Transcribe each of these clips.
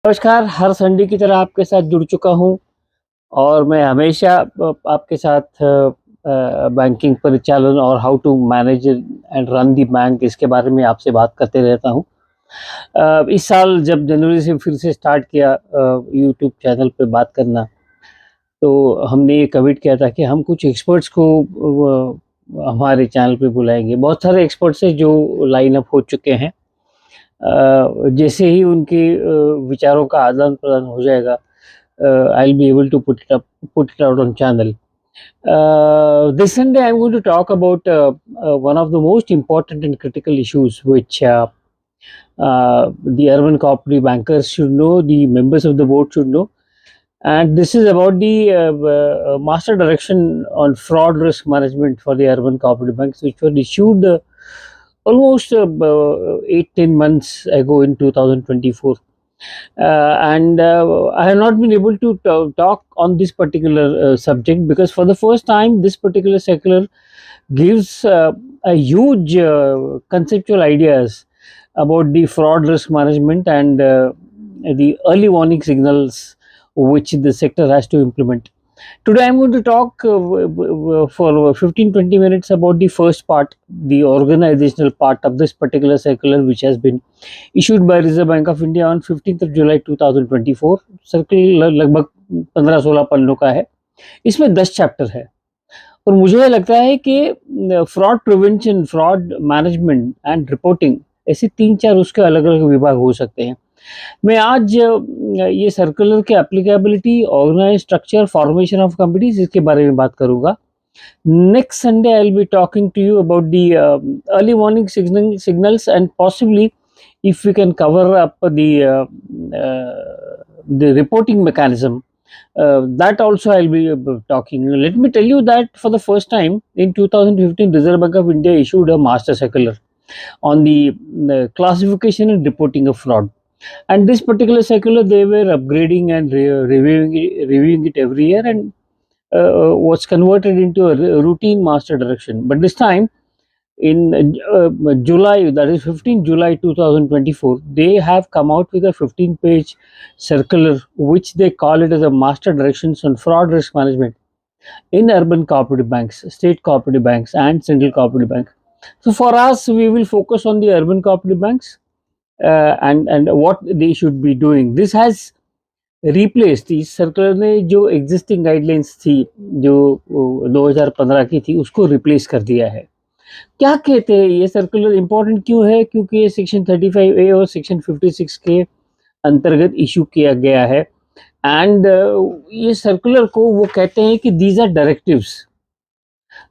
नमस्कार, हर संडे की तरह आपके साथ जुड़ चुका हूँ और मैं हमेशा आपके साथ बैंकिंग परिचालन और how to manage and run the bank इसके बारे में आपसे बात करते रहता हूँ। इस साल जब जनवरी से फिर से स्टार्ट किया यूट्यूब चैनल पे बात करना, तो हमने ये कमिट किया था कि हम कुछ एक्सपर्ट्स को हमारे चैनल पे बुलाएँगे। बहुत सारे एक्सपर्ट्स हैं जो लाइन अप हो चुके हैं। जैसे ही उनके विचारों का आदान-प्रदान हो जाएगा, I'll be able to put it out on channel. This Sunday I'm going to talk about one of the most important and critical issues which the urban cooperative bankers should know, the members of the board should know, and this is about the master direction on fraud risk management for the urban cooperative banks, which were issued almost 8-10 months ago in 2024. And I have not been able to talk on this particular subject because for the first time this particular circular gives a huge conceptual ideas about the fraud risk management and the early warning signals which the sector has to implement. Today I'm going to talk for 15-20 minutes about the first part, the organizational part of this particular circular which has been issued by Reserve Bank of India on 15th of July 2024. Circular लगभग 15-16 पन्नों का है। इसमें 10 chapter है और मुझे लगता है कि fraud prevention, fraud management and reporting ऐसे 3-4 उसके अलग-अलग विभाग हो सकते हैं। मैं आज ये सर्कुलर के applicability, organise structure, formation of committees इसके बारे में बात करूंगा। Next Sunday I will be talking to you about the early warning signals and possibly if we can cover up the reporting mechanism, that also I'll be talking. Let me tell you that for the first time in 2015 Reserve Bank of India issued a master circular on the classification and reporting of fraud, and this particular circular they were upgrading and reviewing it every year, and was converted into a routine master direction. But this time in July, that is 15 July 2024, they have come out with a 15-page circular which they call it as a master directions on fraud risk management in urban cooperative banks, state cooperative banks and central cooperative bank. So for us, we will focus on the urban cooperative banks and what they should be doing. This has replaced, इस circular ने जो existing guidelines थी जो 2015 की थी उसको replace कर दिया है। क्या कहते हैं ये सर्कुलर इम्पोर्टेंट क्यों है? क्योंकि ये सेक्शन 35A और सेक्शन 56 के अंतर्गत इशू किया गया है एंड ये सर्कुलर को वो कहते हैं कि दीज आर डायरेक्टिव्स।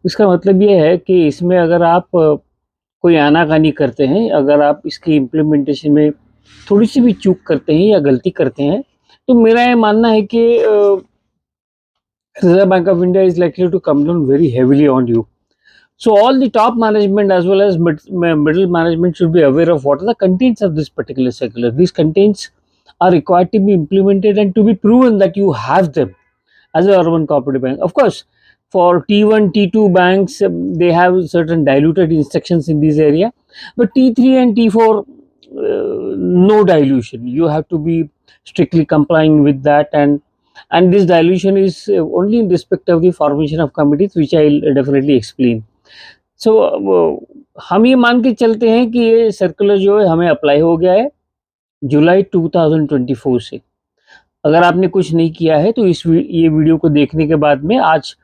इसका मतलब ये है कि इसमें अगर आप कोई आनाकानी करते हैं, अगर आप इसकी इम्प्लीमेंटेशन में थोड़ी सी भी चूक करते हैं या गलती करते हैं, तो मेरा ये मानना है कि Reserve Bank of India is likely to come down very heavily on you. So all the top management as well as middle management should be aware of what are the contents of this particular circular. These contents are required to be implemented and to be proven that you have them as a urban cooperative bank. Of course, for T1, T2 banks, they have certain diluted instructions in this area, but T3 and T4, no dilution. You have to be strictly complying with that, and this dilution is only in respect of the formation of committees, which I'll definitely explain. सो हम ये मान के चलते हैं कि ये circular जो है हमें अप्लाई हो गया है जुलाई 2024 से। अगर आपने कुछ नहीं किया है तो ये वीडियो को देखने के बाद में आज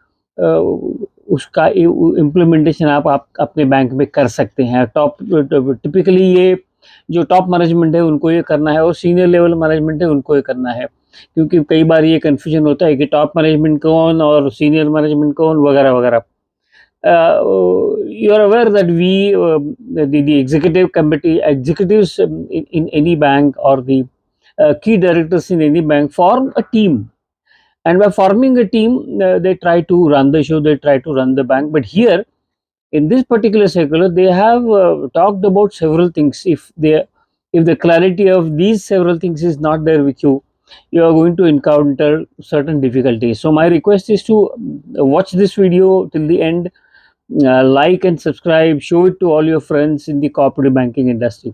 उसका इम्प्लीमेंटेशन आप अपने बैंक में कर सकते हैं। टिपिकली ये जो टॉप मैनेजमेंट है उनको ये करना है और सीनियर लेवल मैनेजमेंट है उनको ये करना है, क्योंकि कई बार ये कन्फ्यूजन होता है कि टॉप मैनेजमेंट कौन और सीनियर मैनेजमेंट कौन वगैरह वगैरह। You are aware that the executive committee, executives in any bank or the key directors in any bank form a team, and by forming a team, they try to run the show, they try to run the bank. But here, in this particular circular, they have talked about several things. If the clarity of these several things is not there with you, you are going to encounter certain difficulties. So my request is to watch this video till the end. Like and subscribe, show it to all your friends in the cooperative banking industry.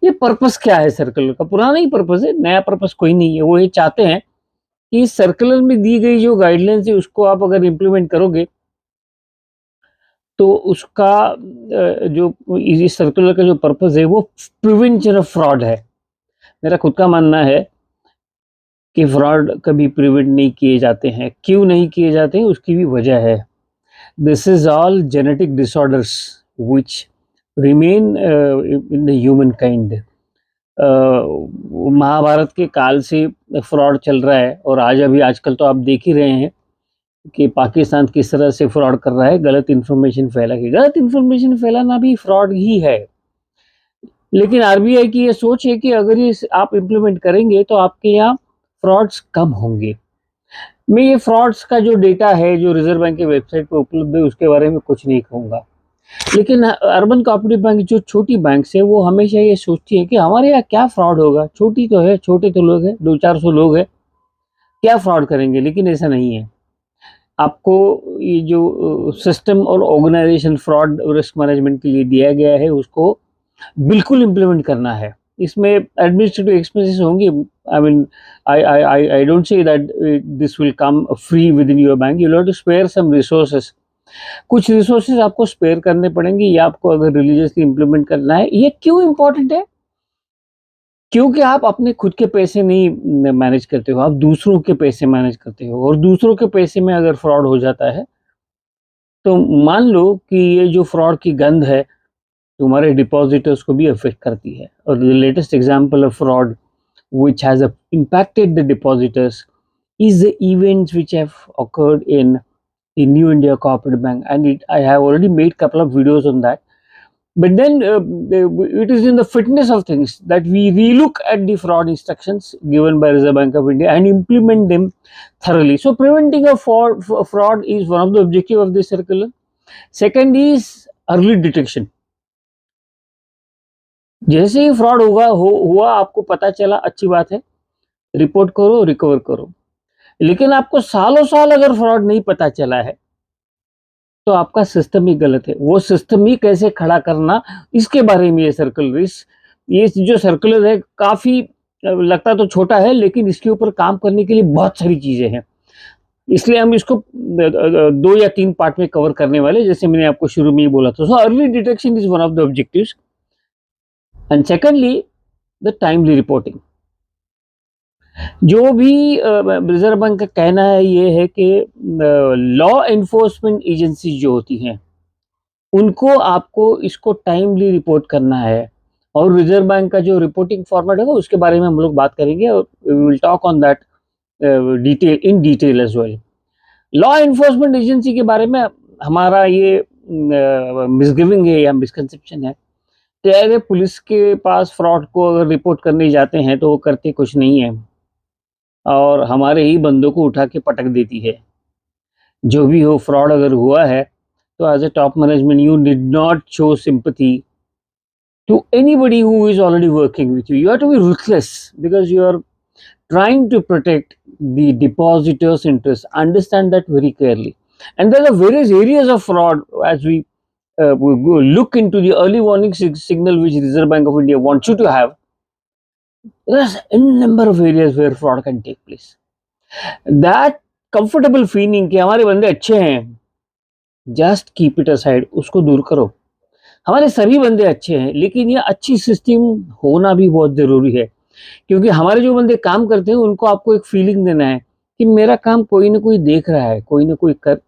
ये purpose क्या है circular का? पुराना ही purpose है, नया purpose कोई नहीं है। वो ये चाहते हैं कि सर्कुलर में दी गई जो गाइडलाइंस है उसको आप अगर इम्प्लीमेंट करोगे तो उसका जो इस सर्कुलर का जो पर्पस है वो प्रिवेंशन ऑफ फ्रॉड है। मेरा खुद का मानना है कि फ्रॉड कभी प्रिवेंट नहीं किए जाते हैं। क्यों नहीं किए जाते हैं उसकी भी वजह है। This is all genetic disorders which remain in the humankind. Mahabharata के काल से फ्रॉड चल रहा है और आज अभी आजकल तो आप देख ही रहे हैं कि पाकिस्तान किस तरह से फ्रॉड कर रहा है, गलत इन्फॉर्मेशन फैला के। गलत इन्फॉर्मेशन फैलाना भी फ्रॉड ही है। लेकिन आरबीआई की ये सोच है कि अगर ये आप इम्प्लीमेंट करेंगे तो आपके यहाँ फ्रॉड्स कम होंगे। मैं ये फ्रॉड्स का जो डेटा है जो रिजर्व बैंक की वेबसाइट पर उपलब्ध है उसके बारे में कुछ नहीं कहूँगा। लेकिन अर्बन कोऑपरेटिव बैंक जो छोटी बैंक है वो हमेशा ये सोचती है कि हमारे यहाँ क्या फ्रॉड होगा, छोटी तो है, छोटे तो लोग हैं, 200-400 लोग हैं, क्या फ्रॉड करेंगे। लेकिन ऐसा नहीं है। आपको ये जो सिस्टम और ऑर्गेनाइजेशन फ्रॉड रिस्क मैनेजमेंट के लिए दिया गया है उसको बिल्कुल इम्प्लीमेंट करना है। इसमें एडमिनिस्ट्रेटिव एक्सपेंसेस होंगे। I mean I don't say that this will come free within your bank. You have to spare some resources. कुछ रिसोर्सेज आपको स्पेयर करने पड़ेंगे या आपको अगर रिलीजियसली इम्प्लीमेंट करना है। ये क्यों इंपॉर्टेंट है? क्योंकि आप अपने खुद के पैसे नहीं मैनेज करते हो, आप दूसरों के पैसे मैनेज करते हो और दूसरों के पैसे में अगर फ्रॉड हो जाता है तो मान लो कि ये जो फ्रॉड की गंध है तुम्हारे डिपॉजिटर्स को भी अफेक्ट करती है। और the latest example of fraud which has impacted the depositors is the events which have occurred in the New India Cooperative Bank, and I have already made couple of videos on that. But then it is in the fitness of things that we relook at the fraud instructions given by Reserve Bank of India and implement them thoroughly. So preventing a fraud is one of the objective of this circular. Second is early detection. जैसे ही fraud हुआ आपको पता चला, अच्छी बात है, report करो, recover करो। लेकिन आपको सालों साल अगर फ्रॉड नहीं पता चला है तो आपका सिस्टम ही गलत है। वो सिस्टम ही कैसे खड़ा करना, इसके बारे में ये जो सर्कुलर है काफी लगता तो छोटा है लेकिन इसके ऊपर काम करने के लिए बहुत सारी चीजें हैं। इसलिए हम इसको 2 या 3 पार्ट में कवर करने वाले, जैसे मैंने आपको शुरू में ही बोला था। So early detection is one of the objectives and secondly the timely reporting. जो भी रिजर्व बैंक का कहना है ये है कि लॉ एनफोर्समेंट एजेंसी जो होती हैं उनको आपको इसको टाइमली रिपोर्ट करना है। और रिजर्व बैंक का जो रिपोर्टिंग फॉर्मेट है उसके बारे में हम लोग बात करेंगे और we will talk on that detail as well. Law enforcement agency के बारे में हमारा ये मिसगिविंग है या मिसकंसेप्शन है कि अगर पुलिस के पास फ्रॉड को अगर रिपोर्ट करने जाते हैं तो वो करते कुछ नहीं है और हमारे ही बंदों को उठा के पटक देती है। जो भी हो, फ्रॉड अगर हुआ है तो as a top management you did not show sympathy to anybody who is already working with you. You have to be ruthless because you are trying to protect the depositor's interest. Understand that very clearly. And there are various areas of fraud as we look into the early warning signal which Reserve Bank of India wants you to have. There's a number of areas where fraud can take place. That comfortable feeling कि हमारे बंदे अच्छे हैं, just keep it aside, उसको दूर करो। हमारे सभी बंदे अच्छे हैं लेकिन ये अच्छी सिस्टम होना भी बहुत ज़रूरी है क्योंकि हमारे जो बंदे काम करते हैं उनको आपको एक फीलिंग देना है कि मेरा काम कोई ना कोई देख रहा है, कोई ना कोई कर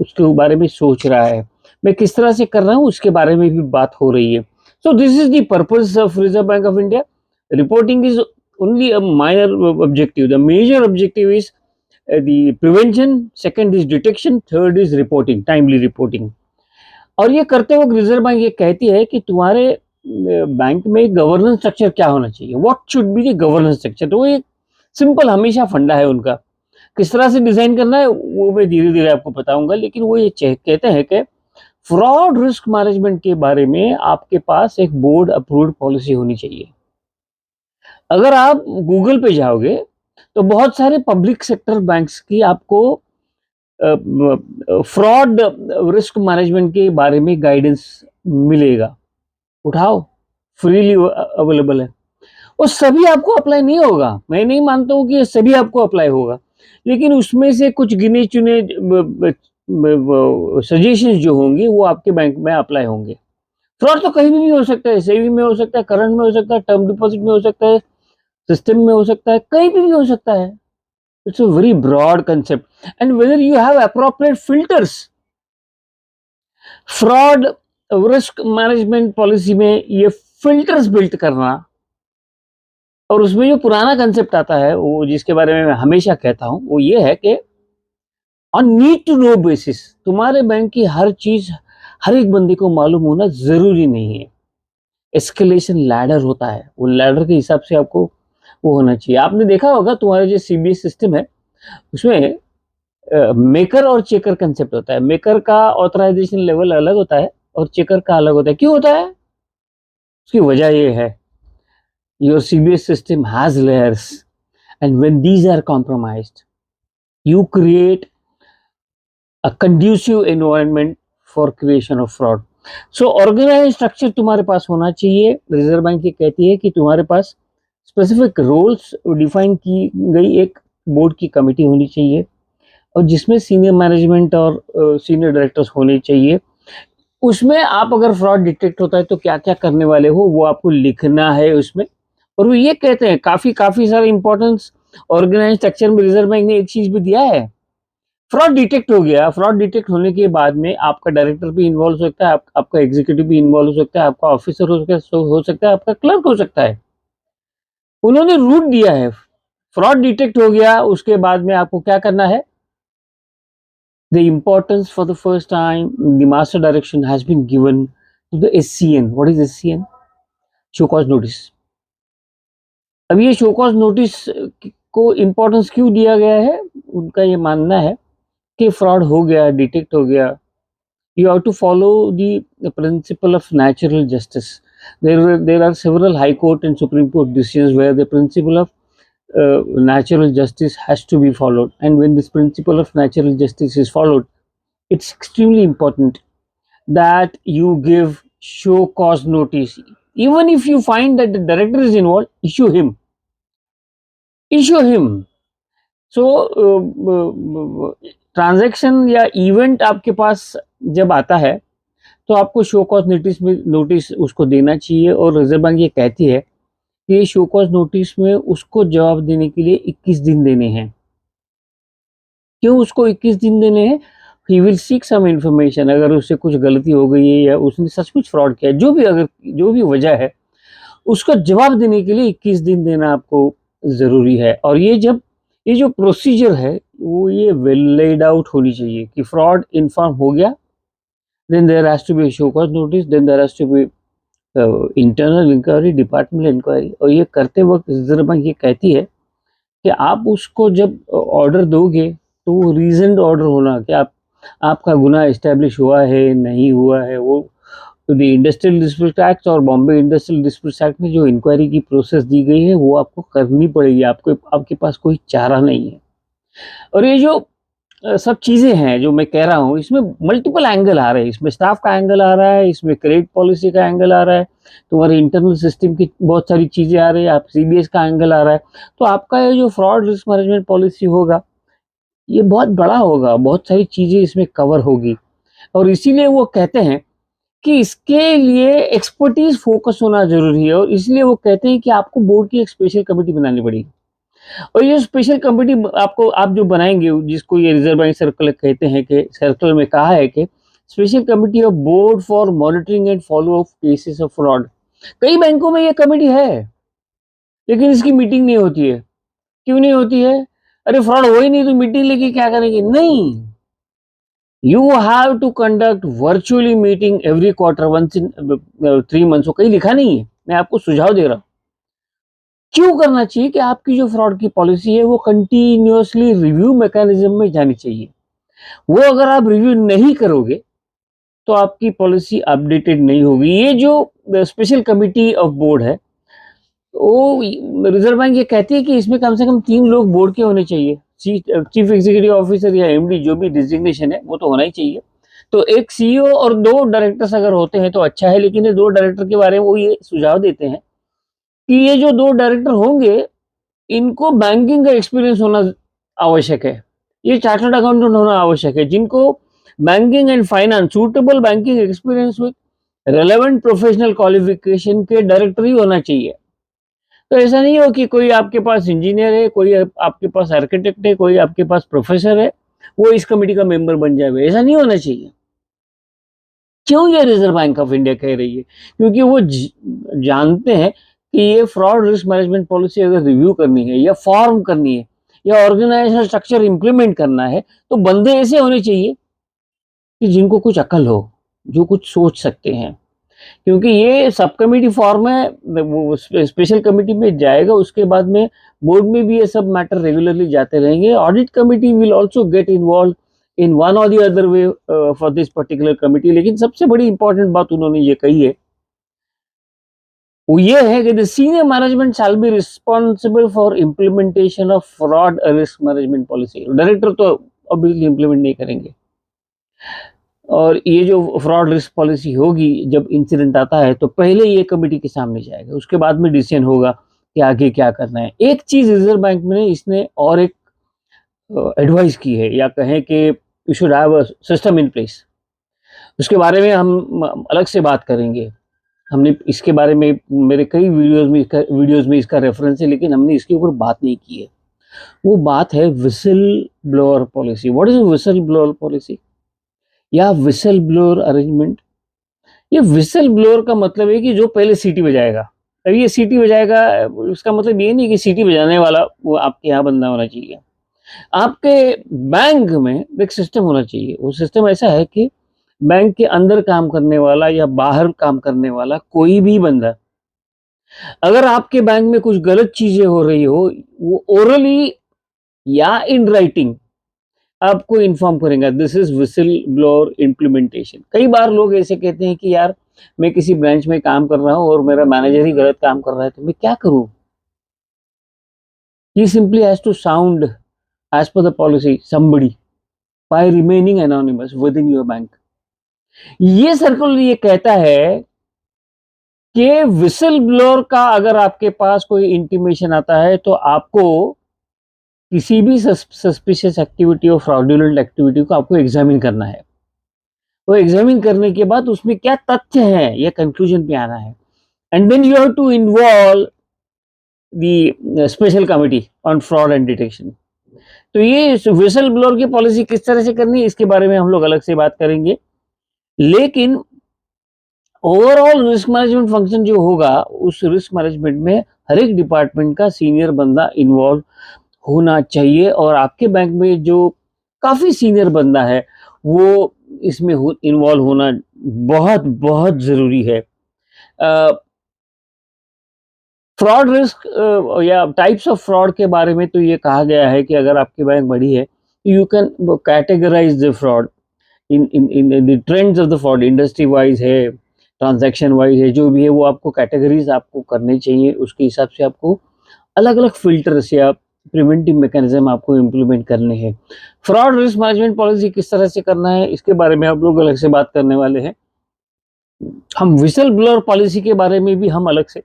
उसके बारे में सोच रहा है, मैं किस तरह से कर रहा हूँ उसके बारे में भी बात हो रही है। So this is the purpose of Reserve Bank of India. Reporting is only a minor objective. The major objective is the prevention, second is detection, third is reporting, timely reporting. और ये करते वक्त रिजर्व बैंक ये कहती है कि तुम्हारे bank में गवर्नेंस स्ट्रक्चर क्या होना चाहिए, what should be the governance structure. तो वो एक सिंपल हमेशा फंडा है उनका, किस तरह से डिजाइन करना है वो मैं धीरे धीरे आपको बताऊंगा। लेकिन वो ये कहते हैं कि फ्रॉड रिस्क मैनेजमेंट के बारे में आपके पास एक बोर्ड अप्रूव्ड पॉलिसी होनी चाहिए। अगर आप गूगल पे जाओगे तो बहुत सारे पब्लिक सेक्टर बैंक्स की आपको फ्रॉड रिस्क मैनेजमेंट के बारे में गाइडेंस मिलेगा। उठाओ, फ्रीली अवेलेबल है, वो सभी आपको अप्लाई नहीं होगा। मैं नहीं मानता हूँ कि ये सभी आपको अप्लाई होगा, लेकिन उसमें से कुछ गिने चुने सजेशंस जो होंगे वो आपके बैंक में अप्लाई होंगे। फ्रॉड तो कहीं भी हो सकता है, सेविंग में हो सकता है, करंट में हो सकता है, टर्म डिपॉजिट में हो सकता है, सिस्टम में हो सकता है, कहीं भी हो सकता है। It's a very broad concept and whether you have appropriate filters. Fraud risk management policy में ये फिल्टर्स बिल्ट करना, और उसमें जो पुराना कंसेप्ट आता है वो जिसके बारे में मैं हमेशा कहता हूं वो ये है कि on need to know basis तुम्हारे बैंक की हर चीज हर एक बंदे को मालूम होना जरूरी नहीं है। एस्केलेशन लैडर होता है, वो लैडर के हिसाब से आपको वो होना चाहिए। आपने देखा होगा तुम्हारा जो सीबीएस सिस्टम है उसमें मेकर और चेकर कंसेप्ट होता है। मेकर का ऑथराइजेशन लेवल अलग होता है और चेकर का अलग होता है। क्यों होता है? उसकी वजह ये है, your CBS system has layers and when these are compromised you create a conducive environment for creation of fraud. So organized structure तुम्हारे पास होना चाहिए। रिजर्व बैंक ये कहती है कि तुम्हारे पास स्पेसिफिक रोल्स डिफाइन की गई एक बोर्ड की कमेटी होनी चाहिए और जिसमें सीनियर मैनेजमेंट और सीनियर डायरेक्टर्स होने चाहिए। उसमें आप अगर फ्रॉड डिटेक्ट होता है तो क्या क्या करने वाले हो वो आपको लिखना है उसमें। और वो ये कहते हैं काफी सारा इंपॉर्टेंस ऑर्गेनाइज स्ट्रक्चर में रिजर्व बैंक ने एक चीज भी दिया है। फ्रॉड डिटेक्ट हो गया, फ्रॉड डिटेक्ट होने के बाद में आपका डायरेक्टर भी इन्वॉल्व हो सकता है, आपका एग्जीक्यूटिव भी इन्वॉल्व हो सकता है, आपका ऑफिसर हो सकता है, आपका क्लर्क हो सकता है। उन्होंने रूट दिया है। फ्रॉड डिटेक्ट हो गया उसके बाद में आपको क्या करना है? The importance for the first time the master direction has been given to the SCN. What is SCN? Show cause notice. अब ये शो कॉज नोटिस को इम्पोर्टेंस क्यों दिया गया है? उनका ये मानना है कि फ्रॉड हो गया, डिटेक्ट हो गया, you have to follow the principle of natural justice. There are several high court and supreme court decisions where the principle of natural justice has to be followed, and when this principle of natural justice is followed, it's extremely important that you give show cause notice. Even if you find that the director is involved, issue him. So transaction या event आपके पास जब आता है तो आपको show cause notice उसको देना चाहिए। और रिजर्व बैंक ये कहती है कि ये शो कॉज नोटिस में उसको जवाब देने के लिए 21 दिन देने हैं। क्यों उसको 21 दिन देने हैं? He will seek some information. अगर उससे कुछ गलती हो गई है या उसने सचमुच फ्रॉड किया है, जो भी वजह है, उसका जवाब देने के लिए 21 दिन देना आपको जरूरी है। और ये जो प्रोसीजर है वो ये वेल लेड आउट होनी चाहिए कि फ्रॉड इन्फॉर्म हो गया, then there has to be show cause notice, then there has to be internal inquiry, departmental inquiry. और ये करते वक्त रिजर्व बैंक ये कहती है कि आप उसको जब ऑर्डर दोगे तो वो रीजनड ऑर्डर होना कि आपका गुनाह एस्टेब्लिश हुआ है नहीं हुआ है। वो तो द इंडस्ट्रियल डिस्प्यूट एक्ट और बॉम्बे इंडस्ट्रियल डिस्प्यूट एक्ट में जो इंक्वायरी की प्रोसेस दी गई है वो आपको करनी पड़ेगी। आपके पास कोई चारा नहीं है। और ये जो सब चीज़ें हैं जो मैं कह रहा हूँ, इसमें मल्टीपल एंगल आ रहे हैं। इसमें स्टाफ का एंगल आ रहा है, इसमें क्रेडिट पॉलिसी का एंगल आ रहा है, तुम्हारे इंटरनल सिस्टम की बहुत सारी चीज़ें आ रही है, आप सीबीएस का एंगल आ रहा है। तो आपका ये जो फ्रॉड रिस्क मैनेजमेंट पॉलिसी होगा ये बहुत बड़ा होगा, बहुत सारी चीज़ें इसमें कवर होगी। और इसीलिए वो कहते हैं कि इसके लिए एक्सपर्टीज फोकस होना जरूरी है। और इसलिए वो कहते हैं कि आपको बोर्ड की एक स्पेशल कमेटी बनानी पड़ेगी। और ये स्पेशल कमेटी आप जो बनाएंगे, जिसको ये रिजर्व बैंक सर्कुलर कहते हैं, कि सर्कुलर में कहा है कि special committee of board for monitoring and follow of cases of fraud. कई बैंकों में ये कमेटी है लेकिन इसकी मीटिंग नहीं होती है। क्यों नहीं होती है? अरे फ्रॉड हो ही नहीं तो मीटिंग लेके क्या करेंगे? नहीं, you have to conduct virtually meeting every quarter, once in 3 months। कहीं लिखा नहीं है, मैं आपको सुझाव दे रहा हूँ। क्यों करना चाहिए कि आपकी जो फ्रॉड की पॉलिसी है वो कंटिन्यूअसली रिव्यू मैकेनिज्म में जानी चाहिए। वो अगर आप रिव्यू नहीं करोगे तो आपकी पॉलिसी अपडेटेड नहीं होगी। ये जो स्पेशल कमिटी ऑफ बोर्ड है वो रिजर्व बैंक ये कहती है कि इसमें कम से कम 3 लोग बोर्ड के होने चाहिए। चीफ एग्जीक्यूटिव ऑफिसर या एमडी जो भी डिजिग्नेशन है वो तो होना ही चाहिए। तो एक सीईओ और 2 डायरेक्टर्स अगर होते हैं तो अच्छा है, लेकिन ये 2 डायरेक्टर के बारे में वो ये सुझाव देते हैं कि ये जो 2 डायरेक्टर होंगे, इनको बैंकिंग का एक्सपीरियंस होना आवश्यक है। ये चार्टर्ड अकाउंटेंट होना आवश्यक है, जिनको banking and finance suitable banking experience with relevant professional qualification के डायरेक्टर ही होना चाहिए। तो ऐसा नहीं हो कि कोई आपके पास इंजीनियर है, कोई आपके पास आर्किटेक्ट है, कोई आपके पास प्रोफेसर है, वो इस कमेटी का मेंबर बन जाए, ऐसा नहीं होना चाहिए। क्यों ये रिजर्व बैंक ऑफ इंडिया कह रही है? क्योंकि वो जानते हैं कि ये फ्रॉड रिस्क मैनेजमेंट पॉलिसी अगर रिव्यू करनी है या फॉर्म करनी है या ऑर्गेनाइजेशनल स्ट्रक्चर इंप्लीमेंट करना है, तो बंदे ऐसे होने चाहिए कि जिनको कुछ अकल हो, जो कुछ सोच सकते हैं। क्योंकि ये सब कमेटी फॉर्म है, वो स्पेशल कमेटी में जाएगा, उसके बाद में बोर्ड में भी ये सब मैटर रेगुलरली जाते रहेंगे। Audit committee will also get involve in one or the other way for this particular committee. लेकिन सबसे बड़ी इंपॉर्टेंट बात उन्होंने ये कही है, वो ये है कि the senior management shall be responsible for implementation of fraud risk management policy. Director तो ऑब्वियसली इम्प्लीमेंट नहीं करेंगे, और ये जो फ्रॉड रिस्क पॉलिसी होगी, जब इंसिडेंट आता है तो पहले ये कमेटी के सामने जाएगा, उसके बाद में डिसीजन होगा कि आगे क्या करना है। एक चीज रिजर्व बैंक में इसने और एक एडवाइस की है, या कहें कि you should have a system in place. उसके बारे में हम अलग से बात करेंगे। हमने इसके बारे में मेरे कई वीडियोस में इसका रेफरेंस है, लेकिन हमने इसके ऊपर बात नहीं की है। वो बात है whistle blower policy. What is whistle blower policy या विसल ब्लोअर अरेंजमेंट? ये विसल ब्लोअर का मतलब है कि जो पहले सीटी बजाएगा। अब ये सीटी बजाएगा, उसका मतलब ये नहीं कि सीटी बजाने वाला वो आपके यहाँ बंदा होना चाहिए। आपके बैंक में एक सिस्टम होना चाहिए। वो सिस्टम ऐसा है कि बैंक के अंदर काम करने वाला या बाहर काम करने वाला कोई भी बंदा, अगर आपके बैंक में कुछ गलत चीजें हो रही हो, वो ओरली या इन राइटिंग आपको इन्फॉर्म करेंगे। This is whistle blower implementation. कई बार लोग ऐसे कहते हैं कि यार मैं किसी ब्रांच में काम कर रहा हूं और मेरा मैनेजर ही गलत काम कर रहा है, तो मैं क्या करूं? He simply has to sound, as per the policy, somebody by remaining anonymous within your bank. ये सर्कुलर ये कहता है कि विसल ब्लोअर का अगर आपके पास कोई इंटीमेशन आता है तो आपको किसी भी सस्पिशियस एक्टिविटी और फ्रॉडुलेंट एक्टिविटी को आपको एग्जामिन करना है। वो एग्जामिन करने के बाद उसमें क्या तथ्य है, ये कंक्लूजन पे आना है, and then you have to involve the special committee on fraud and detection. तो ये विसल ब्लोअर की पॉलिसी किस तरह से करनी है, इसके बारे में हम लोग अलग से बात करेंगे। लेकिन ओवरऑल रिस्क मैनेजमेंट फंक्शन जो होगा, उस रिस्क मैनेजमेंट में हर एक डिपार्टमेंट का सीनियर बंदा इन्वॉल्व होना चाहिए, और आपके बैंक में जो काफी सीनियर बंदा है वो इसमें इन्वॉल्व होना बहुत बहुत जरूरी है। फ्रॉड रिस्क या टाइप्स ऑफ फ्रॉड के बारे में तो ये कहा गया है कि अगर आपकी बैंक बड़ी है, you can categorise the fraud in the trends of the fraud. Industry wise है, ट्रांजैक्शन वाइज है, जो भी है वो आपको कैटेगरीज आपको करने चाहिए। उसके हिसाब से आपको अलग अलग फिल्टर्स या प्रिवेंटिव मैकेनिज्म आपको इम्प्लीमेंट करने हैं। फ्रॉड रिस्क मैनेजमेंट पॉलिसी किस तरह से करना है, इसके बारे में आप लोग अलग से बात करने वाले हैं। हम विसल ब्लोअर पॉलिसी के बारे में भी हम अलग से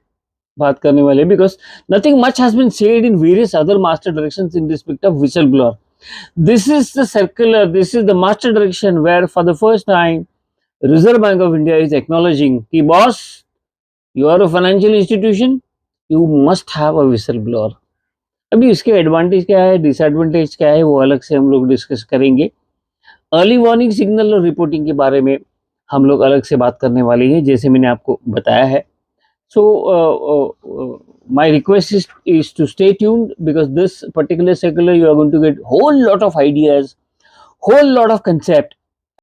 बात करने वाले हैं, because nothing much has been said in various other master directions in respect of whistle blower. This is the circular, this is the master direction where for the first time Reserve Bank of India is acknowledging कि boss, you are a financial institution, you must have a whistle blower. अभी इसके advantage क्या है, disadvantage क्या है, वो अलग से हम लोग डिस्कस करेंगे। अर्ली वार्निंग सिग्नल और रिपोर्टिंग के बारे में हम लोग अलग से बात करने वाले हैं, जैसे मैंने आपको बताया है। So my request is to stay tuned, because this particular circular you are going to get whole lot of ideas, whole lot of concept